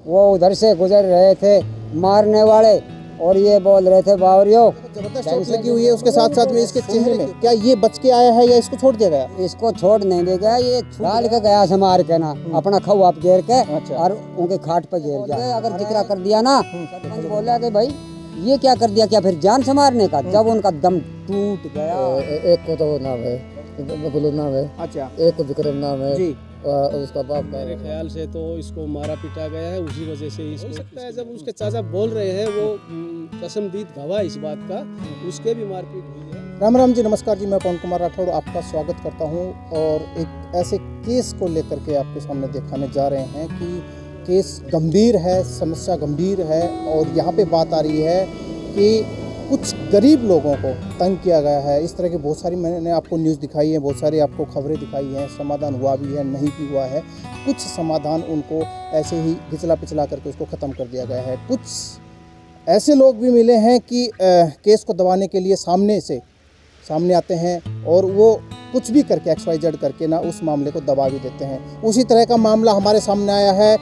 वो उधर से गुजर रहे थे मारने वाले, और ये बोल रहे थे बावरियो। जबरदस्त चोट लगी हुई है, उसके साथ साथ में इसके चेहरे में, क्या ये बच के आया है या इसको छोड़ दिया गया? इसको छोड़ नहीं दे गया, ये डाल के गया से मार के ना अपना खऊ आप घेर के। अच्छा। और उनके खाट पे घेर गया। अगर जिक्र कर दिया ना, सरपंच बोला कि भाई ये क्या कर दिया, क्या फिर जान से मारने का। जब उनका दम टूट गया। एक को तो नाम है बबलू नाम है, अच्छा, एक को विक्रम नाम है जी। और उसका बाप का मेरे ख्याल से तो इसको मारा पीटा गया है, उसी वजह से इसको हो सकता है जब उसके चाचा बोल रहे हैं वो कसमदीद गवाह इस बात का, उसके भी मारपीट हुई है। राम राम जी, नमस्कार जी, मैं पवन कुमार राठौड़ आपका स्वागत करता हूं और एक ऐसे केस को लेकर के आपके सामने दिखाने जा रहे हैं कि केस गंभीर है, समस्या गंभीर है। और यहाँ पे बात आ रही है कि कुछ गरीब लोगों को तंग किया गया है। इस तरह की बहुत सारी मैंने आपको न्यूज़ दिखाई है, बहुत सारी आपको खबरें दिखाई हैं। समाधान हुआ भी है, नहीं भी हुआ है। कुछ समाधान उनको ऐसे ही घिचला पिचला करके उसको ख़त्म कर दिया गया है। कुछ ऐसे लोग भी मिले हैं कि केस को दबाने के लिए सामने आते हैं और वो कुछ भी करके XYZ करके ना उस मामले को दबा भी देते हैं। उसी तरह का मामला हमारे सामने आया है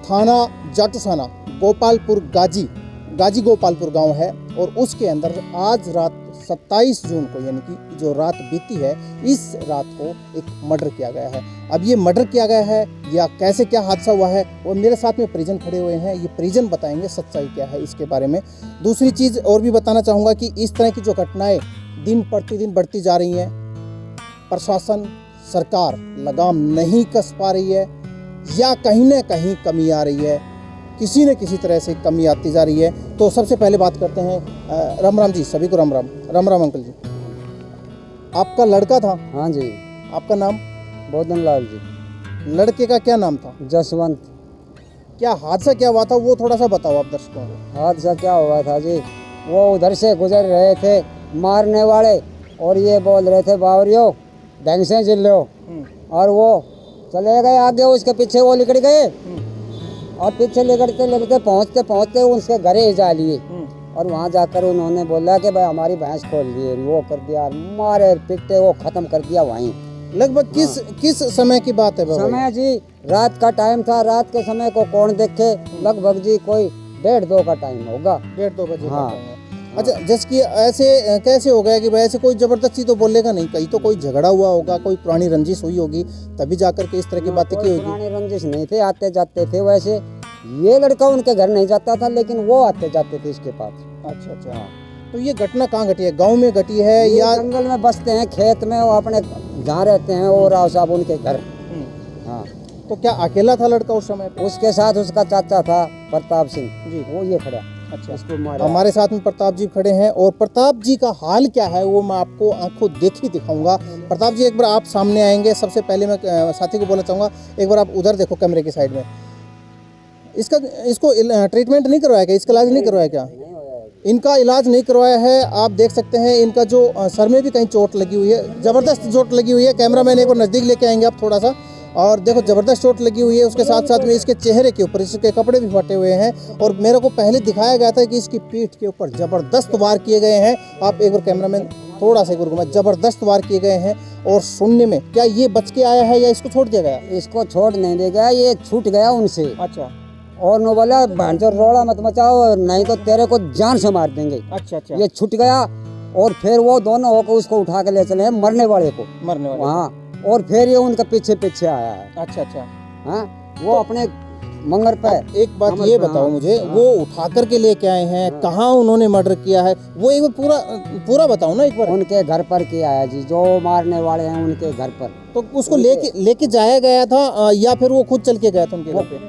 थाना जाटूसाना, गोपालपुर गाजी गोपालपुर गांव है। और उसके अंदर आज रात 27 जून को, यानी कि जो रात बीती है, इस रात को एक मर्डर किया गया है। अब ये मर्डर किया गया है या कैसे क्या हादसा हुआ है, और मेरे साथ में परिजन खड़े हुए हैं, ये परिजन बताएंगे सच्चाई क्या है इसके बारे में। दूसरी चीज़ और भी बताना चाहूँगा कि इस तरह की जो घटनाएँ दिन प्रतिदिन बढ़ती जा रही हैं, प्रशासन सरकार लगाम नहीं कस पा रही है या कहीं ना कहीं कमी आ रही है, किसी न किसी तरह से कमी आती जा रही है। तो सबसे पहले बात करते हैं, राम राम जी, सभी को राम राम। राम राम अंकल जी, आपका लड़का था? हाँ जी। आपका नाम? बोधन लाल जी। लड़के का क्या नाम था? जसवंत। क्या हादसा क्या हुआ था वो थोड़ा सा बताओ आप दर्शकों को। हादसा क्या हुआ था जी, वो उधर से गुजर रहे थे मारने वाले, और ये बोल रहे थे बावरियो ढंग से चिल लो। और वो चले गए आगे, उसके पीछे वो निकल गए और पीछे लेकर पहुँचते उसके घरे ही जा लिए। और वहाँ जाकर उन्होंने बोला कि भाई हमारी भैंस खोल लिए, वो कर दिया, मारे पिटे, वो ख़त्म कर दिया वहीं। लगभग किस समय की बात है बाबा? समय जी रात का टाइम था। रात के समय को कौन देखे, लगभग जी कोई 1:30-2 का टाइम होगा। 1:30-2 बजे। हाँ। अच्छा, जैसे कि ऐसे कैसे हो गया कि भाई ऐसे कोई जबरदस्ती तो बोलेगा नहीं, कहीं तो कोई झगड़ा हुआ होगा, कोई पुरानी रंजिश हुई होगी, तभी जाकर के इस तरह की बातें की होगी। पुरानी रंजिश नहीं थे, आते जाते थे। वैसे ये लड़का उनके घर नहीं जाता था, लेकिन वो आते जाते थे इसके पास। अच्छा अच्छा। हाँ। तो ये घटना कहाँ घटी है? गांव में घटी है या जंगल में बसते हैं, खेत में, वो अपने जहाँ रहते हैं, और राव साहब उनके घर। हाँ। तो क्या अकेला था लड़का उस समय पे? उसके साथ उसका चाचा था प्रताप सिंह जी। वो ये खड़ा। अच्छा। इसको मारा। हमारे साथ में प्रताप जी खड़े हैं और प्रताप जी का हाल क्या है वो मैं आपको आंखों देखी दिखाऊंगा। प्रताप जी एक बार आप सामने आएंगे। सबसे पहले मैं साथी को बोलना चाहूँगा, एक बार आप उधर देखो कैमरे की साइड में। इसको ट्रीटमेंट नहीं करवाया क्या? इसका इलाज नहीं करवाया क्या? इनका इलाज नहीं करवाया है। आप देख सकते हैं इनका जो सर में भी कहीं चोट लगी हुई है, ज़बरदस्त चोट लगी हुई है। कैमरामैन एक बार नज़दीक लेके आएंगे आप थोड़ा सा, और देखो ज़बरदस्त चोट लगी हुई है। उसके साथ साथ में इसके चेहरे के ऊपर इसके कपड़े भी फटे हुए हैं, और मेरे को पहले दिखाया गया था कि इसकी पीठ के ऊपर ज़बरदस्त वार किए गए हैं। आप एक बार कैमरामैन थोड़ा सा एक बार ज़बरदस्त वार किए गए हैं। और सुनने में क्या ये बच के आया है या इसको छोड़ दिया गया? इसको छोड़ नहीं दे गया, ये छूट गया उनसे। अच्छा। और नो बोला भांजो रोड़ा मत मचाओ, नहीं तो तेरे को जान से मार देंगे। अच्छा अच्छा। ये छूट गया, और फिर वो दोनों होकर उसको उठा के ले चले हैं मरने वाले को। मरने वाले। हाँ। और फिर ये उनके पीछे पीछे आया है। अच्छा अच्छा। हाँ। वो अपने मंगर पे। एक बात ये बताओ मुझे, वो उठा करके लेके आए हैं, कहाँ उन्होंने मर्डर किया है वो एक बार पूरा बताओ ना एक बार। उनके घर पर किया है जी, जो मारने वाले हैं उनके घर पर। तो उसको लेके जाया गया था या फिर वो खुद चल के गया था उनके घर पे?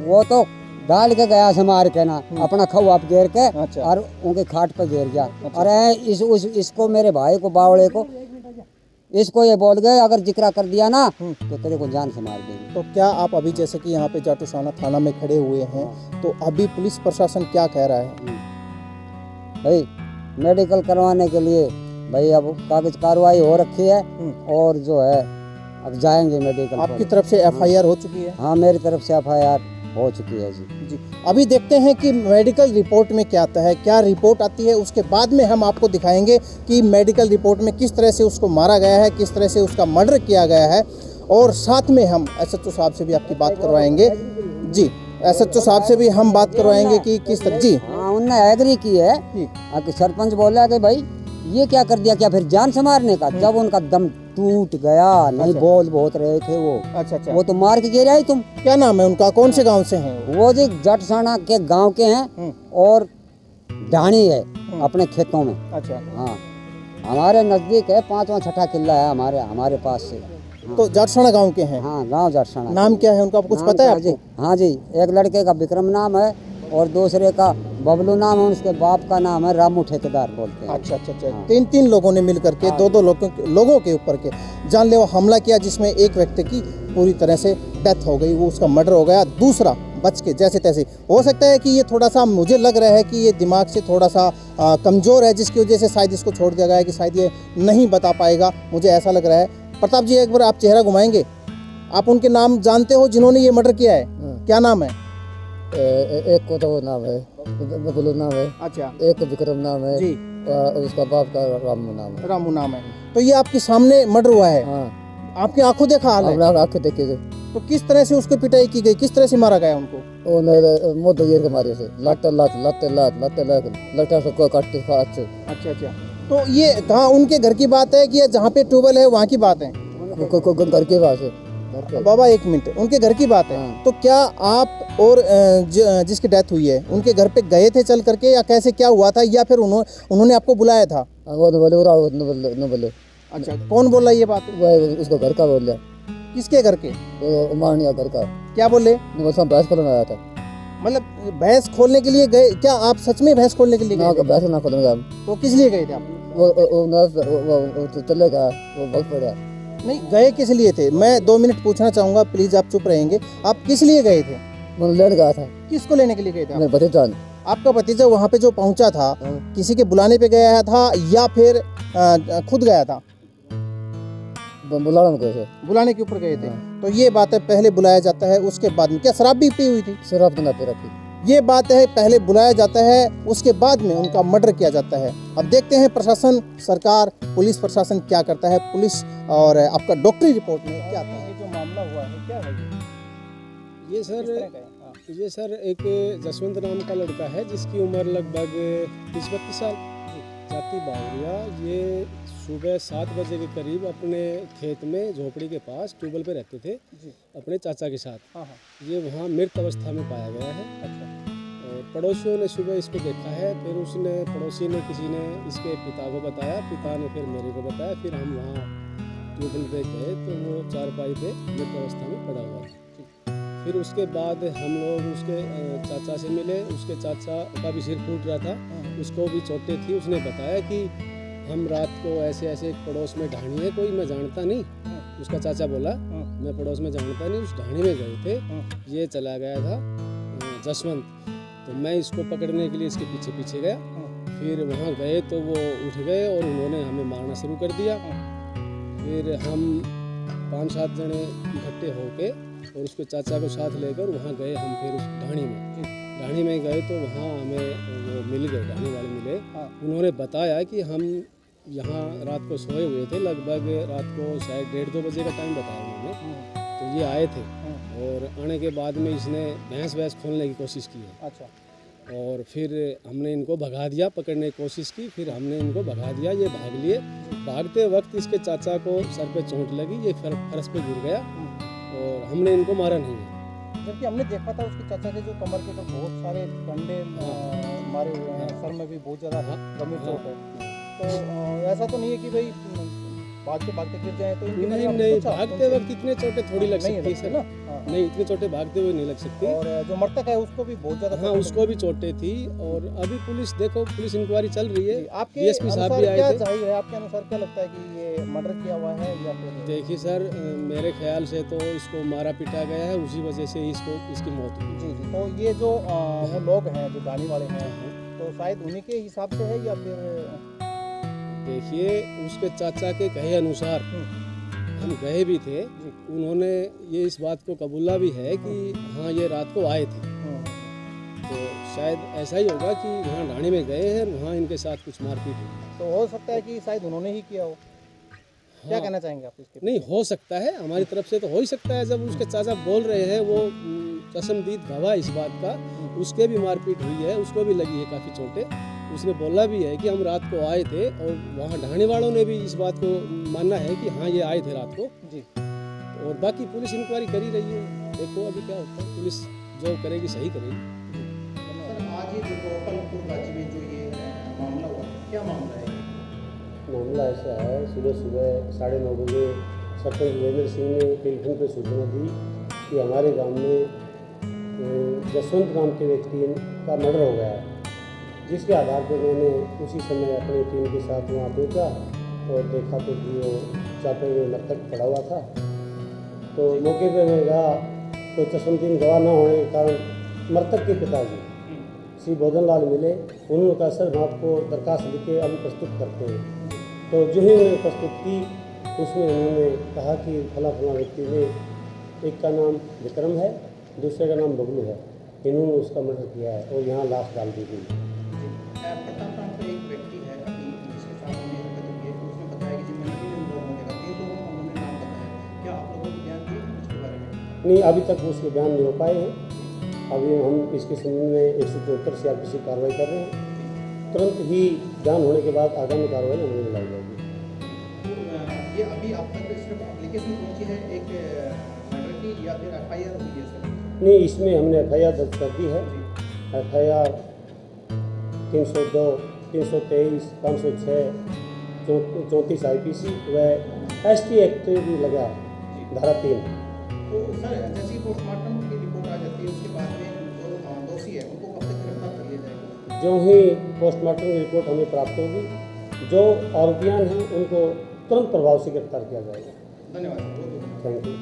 वो तो डाल के गया से मार के ना अपना खऊ आप घेर के। अच्छा। और उनके खाट पर घेर गया। अरे इसको मेरे भाई को बावड़े को इसको ये बोल गए अगर जिक्र कर दिया ना तो तेरे को जान से मार देंगे। तो क्या आप अभी जैसे कि यहाँ पे जाटूसाना थाना में खड़े हुए हैं, तो अभी पुलिस प्रशासन क्या कह रहा है? भाई मेडिकल करवाने के लिए भाई अब कागज कार्रवाई हो रखी है, और जो है अब जाएंगे मेडिकल। आपकी तरफ से FIR हो चुकी है? हाँ, मेरी तरफ से FIR हो चुकी है जी। अभी देखते हैं कि मेडिकल रिपोर्ट में क्या आता है, क्या रिपोर्ट आती है। उसके बाद में हम आपको दिखाएंगे कि मेडिकल रिपोर्ट में किस तरह से उसको मारा गया है, किस तरह से उसका मर्डर किया गया है, और साथ में हम SHO साहब से भी आपकी बात करवाएंगे जी। एसएचओ साहब से भी हम बात करवाएंगे कि किस तरह जी हाँ उनने एग्री की है जी कि सरपंच बोला कि भाई ये क्या कर दिया, क्या फिर जान से मारने का। जब उनका दम टूट गया, नहीं अच्छा। बोल बहुत रहे थे वो, अच्छा अच्छा वो तो मार के गिर आई तुम। क्या नाम है उनका, कौन से गांव से हैं वो? वो जी जटसाना के गांव के हैं और ढाणी है अपने खेतों में। अच्छा हाँ हमारे नज़दीक है, 5वां 6ठा किला है हमारे पास से। तो जाटसाना गांव के हैं। हाँ गांव जटसाना। नाम क्या है उनका, आपको कुछ नाम पता है क्या आपको? जी? हाँ जी, एक लड़के का विक्रम नाम है और दूसरे का बबलू नाम है, उसके बाप का नाम है रामू ठेकेदार बोलते हैं। अच्छा अच्छा अच्छा हाँ। तीन लोगों ने मिल करके दो लोगों के ऊपर के जानलेवा हमला किया, जिसमें एक व्यक्ति की पूरी तरह से डेथ हो गई, वो उसका मर्डर हो गया, दूसरा बच के जैसे तैसे। हो सकता है कि ये थोड़ा सा, मुझे लग रहा है कि ये दिमाग से थोड़ा सा कमज़ोर है, जिसकी वजह से शायद इसको छोड़ दिया गया है कि शायद ये नहीं बता पाएगा, मुझे ऐसा लग रहा है। प्रताप जी एक बार आप चेहरा घुमाएंगे, आप उनके नाम जानते हो जिन्होंने ये मर्डर किया है? क्या नाम है? एक को तो वो नाम है बबलू नाम है, अच्छा एक विक्रम नाम है जी, और उसका बाप का रामू नाम है। रामू नाम है। तो ये आपके सामने मर्डर हुआ है, हाँ आपकी आंखों देखा हाल है? हमरा आँखें देखे थे। तो किस तरह से उसको पिटाई की गई, किस तरह से मारा गया उनको? वो मुँह गिर के मारे से लट्टा से को काटते हाथ से। अच्छा अच्छा, तो ये कहाँ उनके घर की बात है कि ये जहाँ पे ट्यूबवेल है वहाँ की बात है? को घर के पास है, घर पे। बाबा एक मिनट, उनके घर की बात है। हाँ। तो क्या आप और जिसकी डेथ हुई है उनके घर पे गए थे चल करके, या कैसे क्या हुआ था, या फिर उन्होंने आपको बुलाया था? वो न बोले न बोले। अच्छा, कौन बोल रहा है ये बात? वो उसको घर का बोल दिया, किसके घर के? वो मारनिया घर का। क्या बोले? न भैंस खोलने आया था मतलब भैंस खोलने के लिए गए क्या आप? सच में भैंस खोलने के लिए ना, गए थे? भैंस ना खोलेंगे हम। तो किस लिए गए थे आप? वो चले गया, वो भाग पड़ा। नहीं, गए किस लिए थे? मैं 2 मिनट पूछना चाहूँगा, प्लीज़ आप चुप रहेंगे। आप किस लिए गए थे? मैंने लेने गया था, किसको लेने के लिए गए थे आप? मेरे भतीजा ने। आपका भतीजा वहाँ पे जो पहुँचा था, किसी के बुलाने पे गया था या फिर खुद गया था? बुलाना हमको से। बुलाने के ऊपर गए थे। तो ये बात है, पहले बुलाया जाता है उसके बाद में। क्या शराब भी पी हुई थी? शराब तो ना पी रखी। ये बात है, पहले बुलाया जाता है उसके बाद में उनका मर्डर किया जाता है। अब देखते हैं प्रशासन, सरकार, पुलिस प्रशासन क्या करता है, पुलिस और आपका डॉक्टरी रिपोर्ट में क्या आता है। ये जो मामला हुआ है क्या है ये सर एक जसवंत नाम का लड़का है जिसकी उम्र लगभग 30-32 साल। जाति बावरिया, ये सुबह 7 बजे के करीब अपने खेत में झोपड़ी के पास ट्यूबवेल पे रहते थे अपने चाचा के साथ। ये वहाँ मृत अवस्था में पाया गया है। और पड़ोसियों ने सुबह इसको देखा है, फिर उसने पड़ोसी ने किसी ने इसके पिता को बताया, पिता ने फिर मेरे को बताया, फिर हम वहाँ ट्यूबवेल पे गए तो वो चारपाई पे मृत अवस्था में पड़ा हुआ था। फिर उसके बाद हम लोग उसके चाचा से मिले, उसके चाचा का भी सिर फूट रहा था, उसको भी चोटें थी। उसने बताया कि हम रात को ऐसे ऐसे एक पड़ोस में ढाणी है कोई, मैं जानता नहीं। उसका चाचा बोला मैं पड़ोस में जानता नहीं, उस ढाणी में गए थे, ये चला गया था जसवंत। तो मैं इसको पकड़ने के लिए इसके पीछे पीछे गया, फिर वहाँ गए तो वो उठ गए और उन्होंने हमें मारना शुरू कर दिया। फिर हम 5-7 जने इकट्ठे होके और उसके चाचा को साथ लेकर वहाँ गए हम। फिर उस ढाणी में गए तो वहाँ हमें वो मिल गए, ढाणी वाले मिले। उन्होंने बताया कि हम यहाँ रात को सोए हुए थे, लगभग रात को शायद 1:30-2 बजे का टाइम बताया उन्होंने। तो ये आए थे और आने के बाद में इसने भैंस खोलने की कोशिश की है। अच्छा। और फिर हमने इनको भगा दिया, पकड़ने की कोशिश की, फिर हमने इनको भगा दिया, ये भाग लिए। भागते वक्त इसके चाचा को सर पे चोट लगी, ये फर्श पे गिर गया और हमने इनको मारा नहीं है। जबकि हमने देखा था उसके चाचा के जो कमर के ऊपर बहुत सारे डंडे मारे हुए हैं, सर में भी बहुत ज़्यादा गंभीर चोट है। तो ऐसा तो नहीं है कि भाई भागते गिर जाए तो नहीं, भागते वक्त इतने चोटें थोड़ी लग सकती है ना। नहीं, इतने चोटें भागते हुए नहीं लग सकती। और जो मृतक है उसको भी बहुत ज़्यादा, हाँ उसको भी चोटें थी। और अभी पुलिस इंक्वायरी चल रही है। आपके डीएसपी साहब भी आए थे। जाहिर है आपके अनुसार क्या लगता है कि ये मर्डर किया हुआ है या फिर? देखिए सर, मेरे ख्याल से तो इसको मारा पीटा गया है, उसी वजह से इसकी मौत हुई। जी। तो ये जो वो लोग हैं जो गाड़ी वाले हैं, तो शायद उन्हीं के हिसाब से है या फिर? देखिए, उसके चाचा के कहे अनुसार हम गए भी थे, उन्होंने ये इस बात को कबूला भी है कि हाँ ये रात को आए थे। तो शायद ऐसा ही होगा कि वहाँ ढाणी में गए हैं, वहाँ इनके साथ कुछ मारपीट हुई। तो हो सकता है कि शायद उन्होंने ही किया हो। क्या कहना चाहेंगे आप इसके? नहीं, हो सकता है, हमारी तरफ से तो हो ही सकता है। जब उसके चाचा बोल रहे हैं, वो चश्मदीद गवाह इस बात का, उसके भी मारपीट हुई है, उसको भी लगी है काफ़ी चोटें। उसने बोला भी है कि हम रात को आए थे, और वहाँ ढाणे वालों ने भी इस बात को मानना है कि हाँ ये आए थे रात को जी। और बाकी पुलिस इंक्वायरी कर ही रही है। देखो अभी क्या होता है, पुलिस जो करेगी सही करेगी। सर आज ये जो गोपालपुर गाजी में जो ये मामला हुआ, क्या मामला है? मामला ऐसा है, सुबह सुबह 9:30 बजे सरपंच वीरेंद्र सिंह ने टेलीफोन पर सूचना दी कि हमारे गांव में जसवंत नाम के व्यक्ति का मर्डर हो गया है, जिसके आधार पर मैंने उसी समय अपनी टीम के साथ वहाँ पहुँचा और देखा तो कि वो चापे में मृतक पड़ा हुआ था। तो मौके पर मैं गया तो चश्मदीद गवाह न होने के कारण मृतक के पिताजी श्री बोधन लाल मिले। उन्होंने कहा सर हम आपको दरखास्त लिख के अभी प्रस्तुत करते हैं। तो जो ही उन्होंने प्रस्तुत की उसमें उन्होंने कहा कि फला व्यक्ति ने, एक का नाम विक्रम है, दूसरे का नाम बबलू है, इन्होंने उसका मर्डर किया है और यहाँ लाश डाल दी गई। प्रताप नाम का एक व्यक्ति है अभी जिसके साथ हमने हरकत की है, तो उसने बताया कि जी मैंने इन लोगों ने कहा, ये लोगों को उन्होंने नाम बताया, क्या आप लोगों को बयान दिए उसके बारे में? नहीं, अभी तक उसके बयान नहीं हो पाए हैं। अभी हम इसके संबंध में 174 CRPC कार्रवाई कर रहे हैं। तुरंत ही बयान होने के बाद आगामी कार्रवाई अमल में लाई जाएगी। ये अभी आप तक सिर्फ एप्लीकेशन पहुंची है एक मर्डर की या फिर FIR हुई है सर? नहीं, इसमें हमने FIR दर्ज कर दी है। FIR 302, 323, 506, 34 IPC व ST एक्ट भी लगा, धारा 3। तो सर जैसे ही पोस्टमार्टम की रिपोर्ट आ जाती है उसके बाद में जो दोषी है उनको कब तक गिरफ्तार कर लिया जाएगा? जो ही पोस्टमार्टम की रिपोर्ट हमें प्राप्त होगी, जो आरोपियां हैं उनको तुरंत प्रभाव से गिरफ्तार किया जाएगा। धन्यवाद। Thank you.